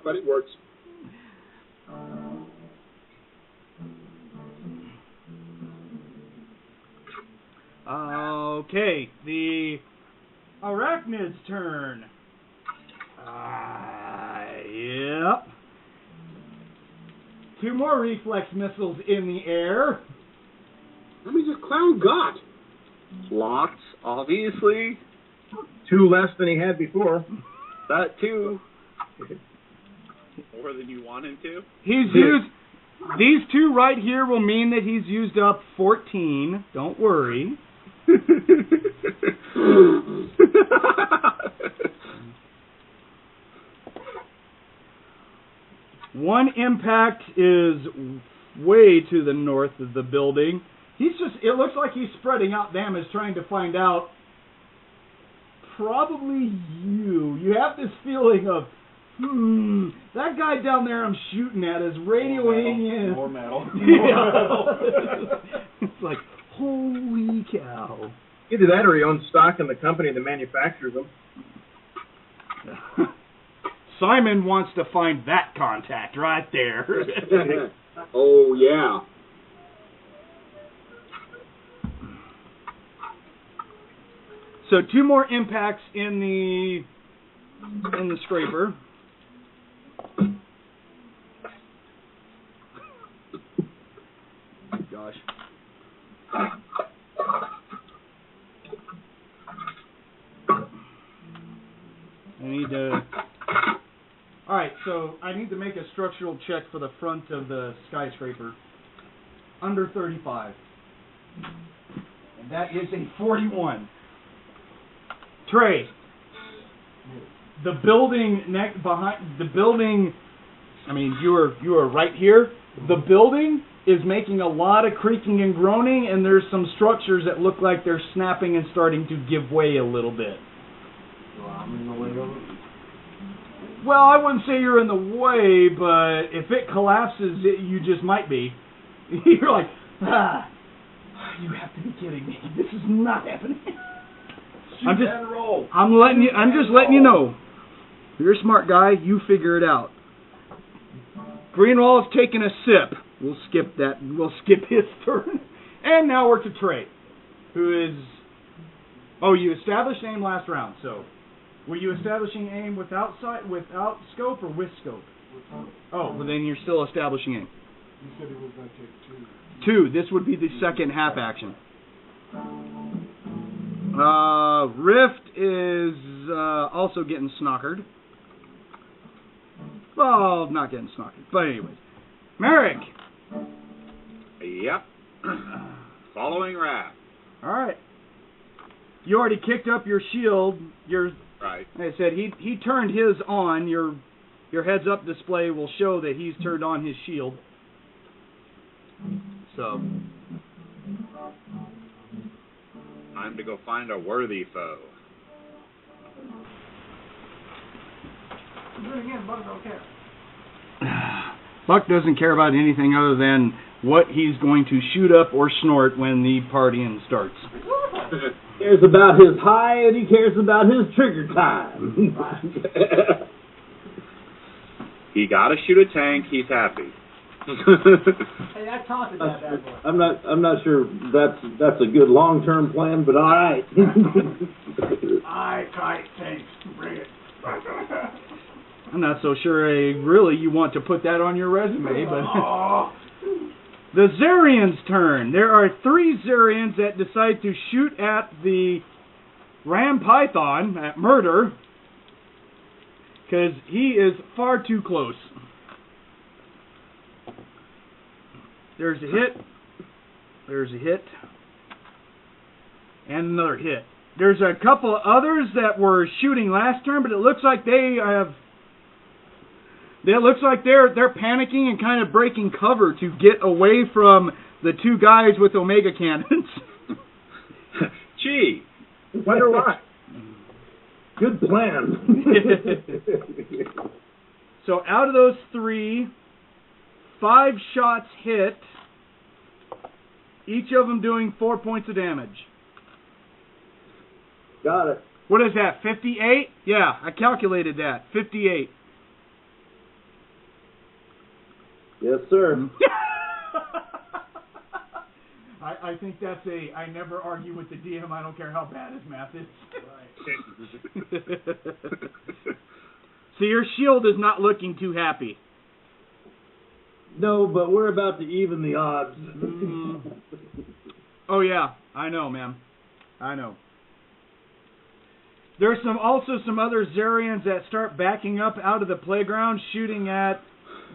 But it works. Okay, the Arachnid's turn. Yep. 2 more reflex missiles in the air. How many does Clown got? Lots, obviously. 2 less than he had before. That too. More than you want him to? He's used... These 2 right here will mean that he's used up 14. Don't worry. One impact is way to the north of the building. It looks like he's spreading out damage, trying to find out probably you. You have this feeling of, that guy down there I'm shooting at is radioing in. More metal. It's like, holy cow. Either that or he owns stock in the company that manufactures them. Simon wants to find that contact right there. Oh, yeah. So 2 more impacts in the scraper. Gosh. I need to... Alright, so I need to make a structural check for the front of the skyscraper. Under 35. And that is a 41. Trey, the building I mean, you are right here. The building is making a lot of creaking and groaning, and there's some structures that look like they're snapping and starting to give way a little bit. Well, I wouldn't say you're in the way, but if it collapses, you just might be. You're like, you have to be kidding me. This is not happening. I'm just letting you know. You're a smart guy. You figure it out. Greenwall is taking a sip. We'll skip that. We'll skip his turn. And now we're to Trey, who is... Oh, you established aim last round, so... Were you establishing aim without scope or with scope? Oh, well then you're still establishing aim. You said it was going to take 2. 2. This would be the second half action. Rift is also getting snockered. Well, not getting snockered, but anyways. Marek! Yep. Following Rath. Alright. You already kicked up your shield. Right. Like I said, he turned his on. Your heads-up display will show that he's turned on his shield. So... Time to go find a worthy foe. Do it again, Buck don't care. Buck doesn't care about anything other than what he's going to shoot up or snort when the partying starts. He cares about his high and he cares about his trigger time. He got to shoot a tank. He's happy. Hey, I taunted that bad boy. I'm not sure that's a good long-term plan, but all right. Aye, kite tanks, bring it. I'm not so sure really you want to put that on your resume, but... The Zarian's turn. There are 3 Zarians that decide to shoot at the Ram Python, at Mur-Dur, because he is far too close. There's a hit. There's a hit. And another hit. There's a couple of others that were shooting last turn, but it looks like they're panicking and kind of breaking cover to get away from the 2 guys with Omega cannons. Gee, Wonder why. Good plan. So out of those 3, 5 shots hit, each of them doing 4 points of damage. Got it. What is that, 58? Yeah, I calculated that. 58. Yes, sir. I think that's I never argue with the DM, I don't care how bad his math is. So your shield is not looking too happy. No, but we're about to even the odds. Oh yeah, I know, man. I know. There's also some other Zarians that start backing up out of the playground, shooting at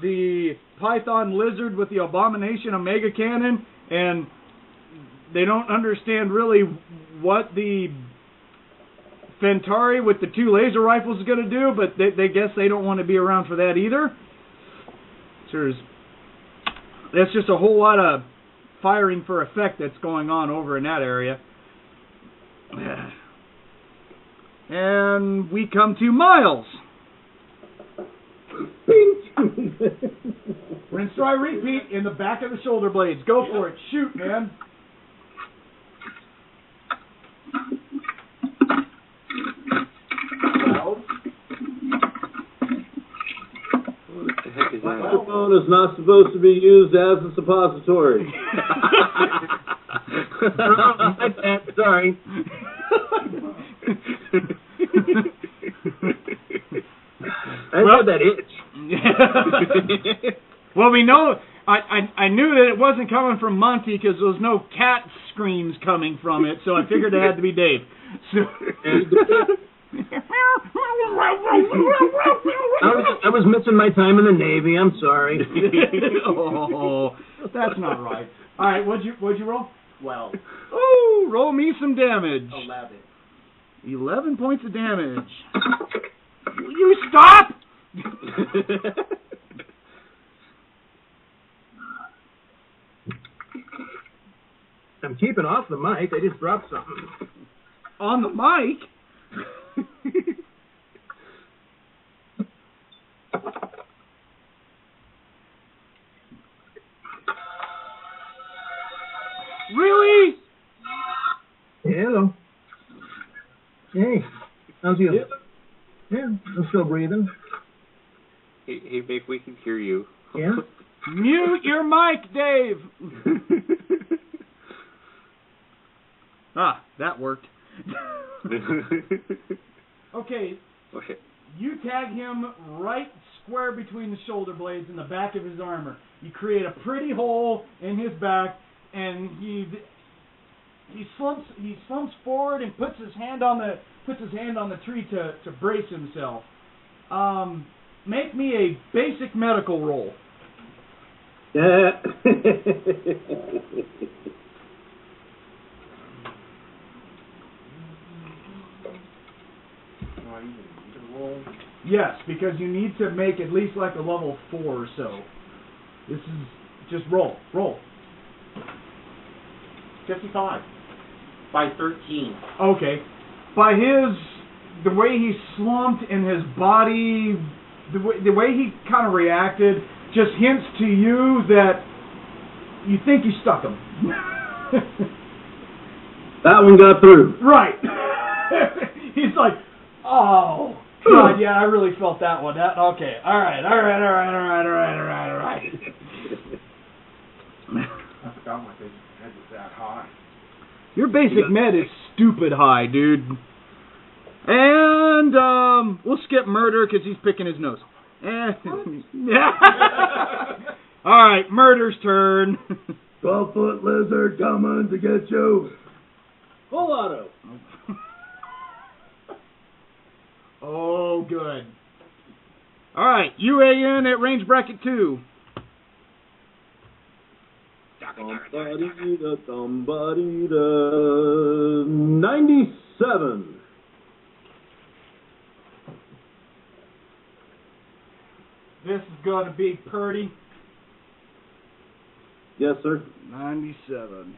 the Python Lizard with the Abomination Omega Cannon, and they don't understand really what the Phentari with the 2 laser rifles is going to do, but they guess they don't want to be around for that either. So there's There's just a whole lot of firing for effect that's going on over in that area. And we come to Miles. Rinse, dry, repeat in the back of the shoulder blades. Go for it. Shoot, man. What the heck is that? Microphone is not supposed to be used as a suppository. Sorry. I had that itch. Well, we know. I knew that it wasn't coming from Monte because there was no cat screams coming from it, so I figured it had to be Dave. So. I was missing my time in the Navy. I'm sorry. Oh, that's not right. All right, what'd you roll? 12. Oh, roll me some damage. 11. 11 points of damage. Will you stop? I'm keeping off the mic. I just dropped something. On the mic? Really? Hello. Hey, how's you? Yeah, I'm still breathing. Hey, Mick, we can hear you. Yeah? Mute your mic, Dave. Ah, that worked. Okay, you tag him right square between the shoulder blades in the back of his armor. You create a pretty hole in his back, and he slumps forward and puts his hand on the tree to brace himself. Make me a basic medical roll. Yeah. Yes, because you need to make at least like a level 4 or so. This is just roll. 55. By 13. Okay. By the way he slumped in his body, the way he kind of reacted, just hints to you that you think you stuck him. That one got through. Right. He's like, oh, God, yeah, I really felt that one. Okay, all right. I forgot my basic head was that high. Your basic med is stupid high, dude. And we'll skip Mur-Dur because he's picking his nose. All right, Mur-Dur's turn. 12-foot lizard coming to get you. Full auto. Oh, good. All right, UAN at range bracket 2. Somebody 97. This is going to be Purdy. Yes, sir. 97.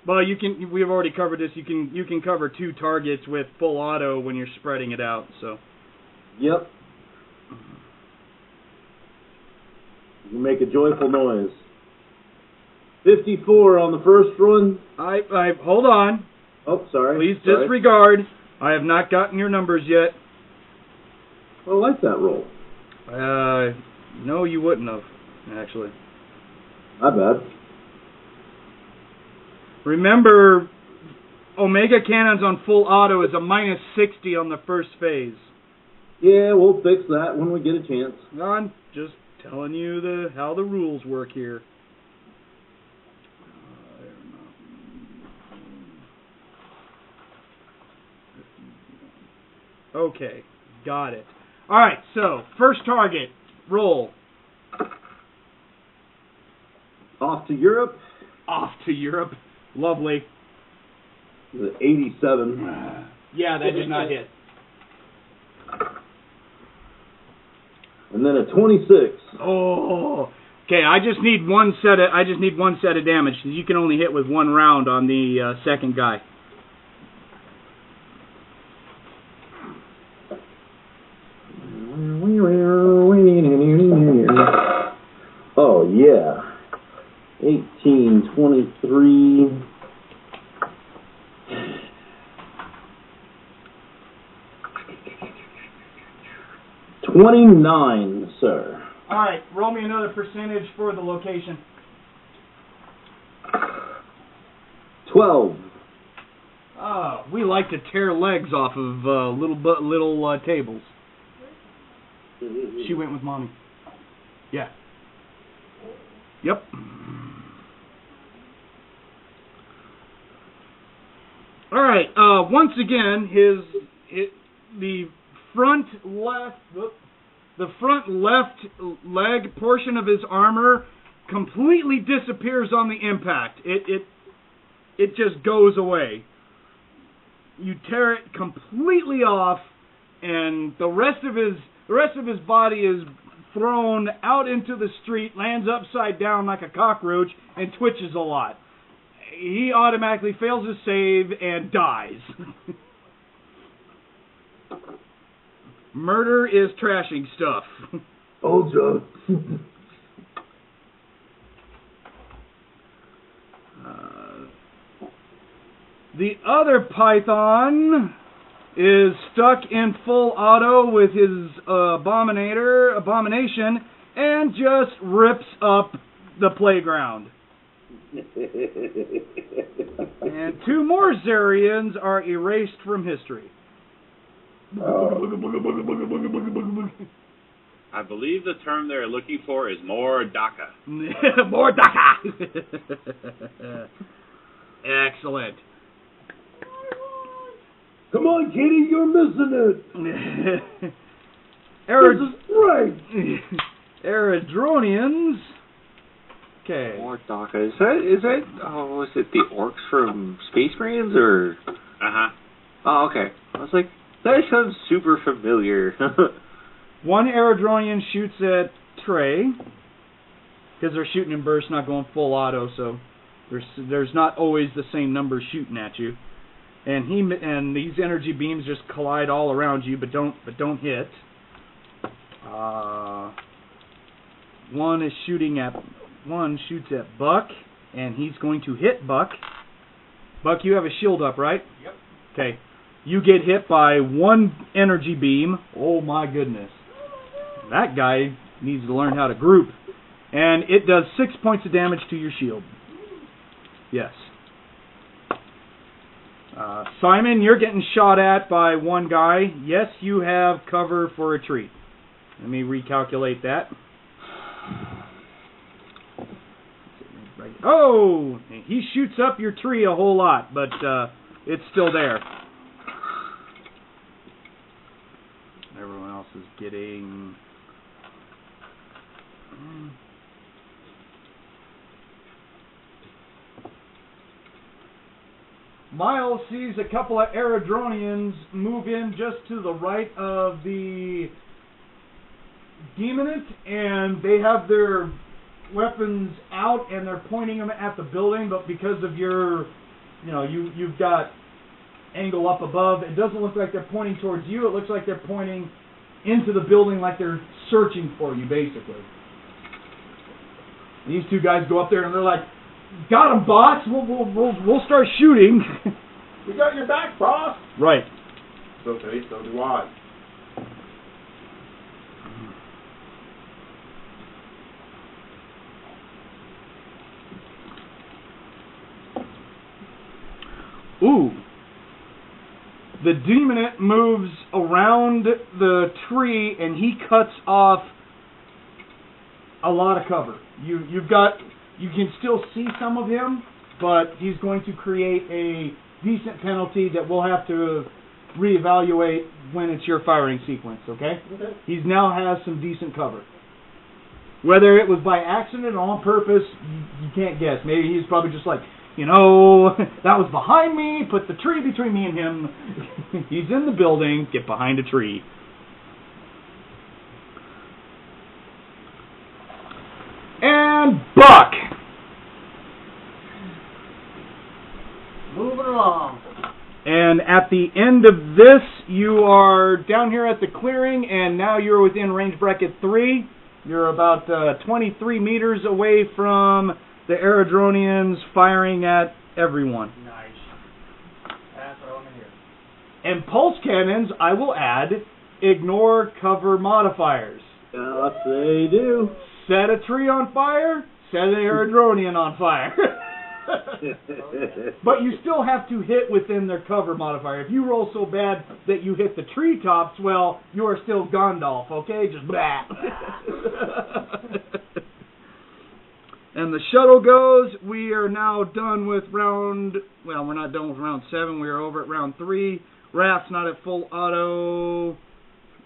Well, we've already covered this. You can cover 2 targets with full auto when you're spreading it out. So. Yep. You can make a joyful noise. 54 on the first one. I hold on. Oh, sorry. Please disregard. I have not gotten your numbers yet. I like that roll. No, you wouldn't have, actually. My bad. Remember, Omega Cannons on full auto is a minus 60 on the first phase. Yeah, we'll fix that when we get a chance. I'm just telling you how the rules work here. Okay, got it. All right, so first target, roll. Off to Europe. Off to Europe. Lovely. The 87. Yeah, that did not hit. And then a 26. Oh, Okay, I just need one set of damage. You can only hit with one round on the second guy. Oh yeah. 18, 23. 29, sir. Alright, roll me another percentage for the location. 12. We like to tear legs off of little tables. She went with Mommy. Yeah. Yep. Alright, once again, the front left leg portion of his armor completely disappears on the impact. It just goes away. You tear it completely off, and the rest of his body is thrown out into the street, lands upside down like a cockroach, and twitches a lot. He automatically fails his save and dies. Murder is trashing stuff. Oh, John. The other Python is stuck in full auto with his abomination and just rips up the playground. And 2 more Zarians are erased from history. I believe the term they're looking for is Mur-Dur. Mur-Dur. Excellent. Come on, Kitty, you're missing it. This is right. Eridanians. Okay. Mur-Dur. Is that? Oh, was it the orcs from Space Marines or? Oh, okay. I was like, that sounds super familiar. 1 Eridanian shoots at Trey because they're shooting in bursts, not going full auto, so there's not always the same number shooting at you. And these energy beams just collide all around you, but don't hit. 1 shoots at Buck, and he's going to hit Buck. Buck, you have a shield up, right? Yep. Okay. You get hit by 1 energy beam. Oh my goodness. That guy needs to learn how to group. And it does 6 points of damage to your shield. Yes. Simon, you're getting shot at by 1 guy. Yes, you have cover for a tree. Let me recalculate that. Oh! He shoots up your tree a whole lot, but it's still there. Everyone else is getting... Miles sees a couple of Eridanians move in just to the right of the Demonent, and they have their weapons out and they're pointing them at the building, but because of your, you've got angle up above, it doesn't look like they're pointing towards you. It looks like they're pointing into the building like they're searching for you, basically. These 2 guys go up there and they're like, "Got him, boss. We'll start shooting." We got your back, boss. Right. Okay, so do I. Ooh. The Demonent moves around the tree and he cuts off a lot of cover. You can still see some of him, but he's going to create a decent penalty that we'll have to reevaluate when it's your firing sequence, okay? He now has some decent cover. Whether it was by accident or on purpose, you can't guess. Maybe he's probably just like, that was behind me, put the tree between me and him. He's in the building, get behind a tree. And and Buck. Moving along. And at the end of this, you are down here at the clearing, and now you're within range bracket 3. You're about 23 meters away from the Eridanians firing at everyone. Nice. That's what I want to hear. And pulse cannons, I will add, ignore cover modifiers. Yes, they do. Set a tree on fire, set an Eridanian on fire. But you still have to hit within their cover modifier. If you roll so bad that you hit the treetops, well, you are still Gandalf, okay? Just blah. And the shuttle goes. We are now done with round... Well, we're not done with round 7. We are over at round 3. Rath's not at full auto.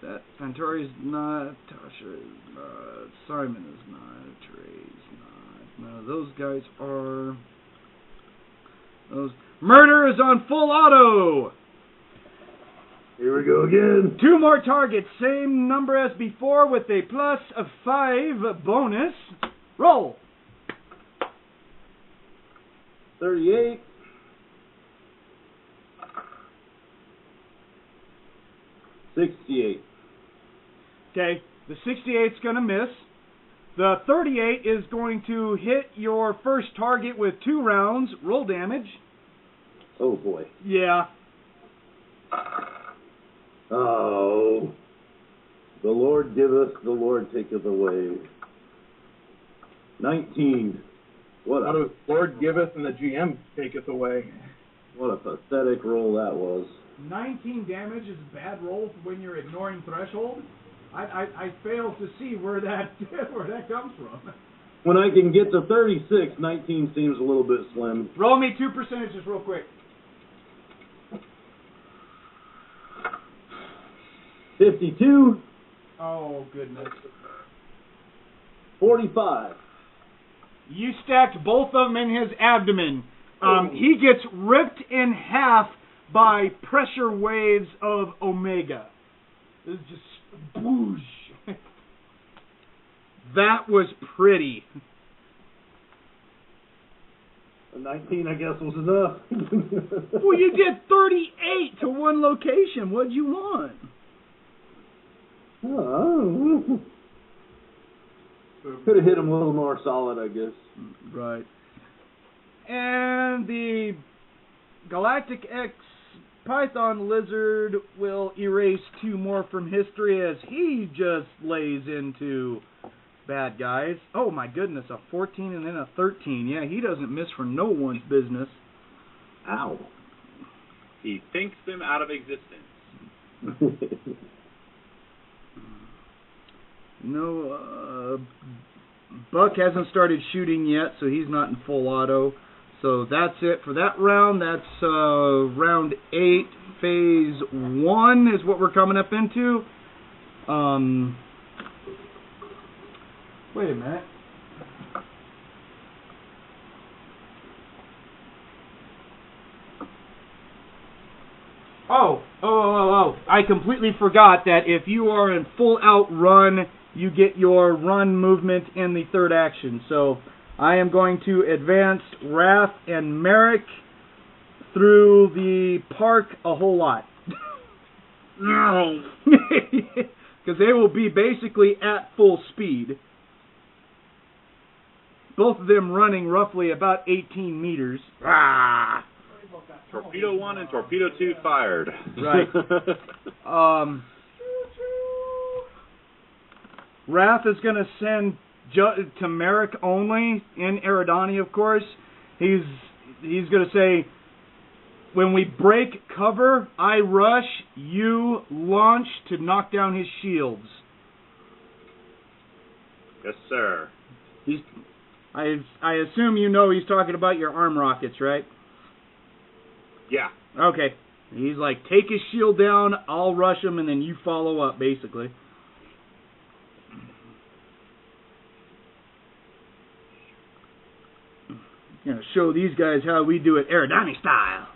That Phentari's not. Tasha is not. Simon is not. Trey's not. None of those guys are... Mur-Dur is on full auto. Here we go again. 2 more targets, same number as before with a plus of 5 bonus. Roll. 38. 68. Okay, the 68's going to miss. The 38 is going to hit your first target with 2 rounds. Roll damage. Oh boy. Yeah. Oh. The Lord giveth, the Lord taketh away. 19. What does Lord giveth and the GM taketh away? What a pathetic roll that was. 19 damage is a bad roll when you're ignoring threshold. I fail to see where that comes from. When I can get to 36, 19 seems a little bit slim. Roll me 2 percentages real quick. 52. Oh, goodness. 45. You stacked both of them in his abdomen. He gets ripped in half by pressure waves of Omega. This is just whoosh. That was pretty. 19, I guess, was enough. Well, you did 38 to one location. What'd you want? Oh. Could have hit him a little more solid, I guess. Right. And the Galactic X Python Lizard will erase 2 more from history as he just lays into bad guys. Oh my goodness, a 14 and then a 13. Yeah, he doesn't miss for no one's business. Ow. He thinks them out of existence. No, Buck hasn't started shooting yet, so he's not in full auto. So that's it for that round. That's round 8, phase 1 is what we're coming up into. Wait a minute. Oh. I completely forgot that if you are in full out run, you get your run movement in the 3rd action. So I am going to advance Rath and Marek through the park a whole lot. Because they will be basically at full speed. Both of them running roughly about 18 meters. Ah! Torpedo 1 and Torpedo 2 fired. Right. Rath is going to send to Marek only, in Eridani, of course. He's going to say, when we break cover, I rush, you launch to knock down his shields. Yes, sir. I assume you know he's talking about your arm rockets, right? Yeah. Okay. He's like, take his shield down, I'll rush him, and then you follow up, basically. Gonna show these guys how we do it Eridani style.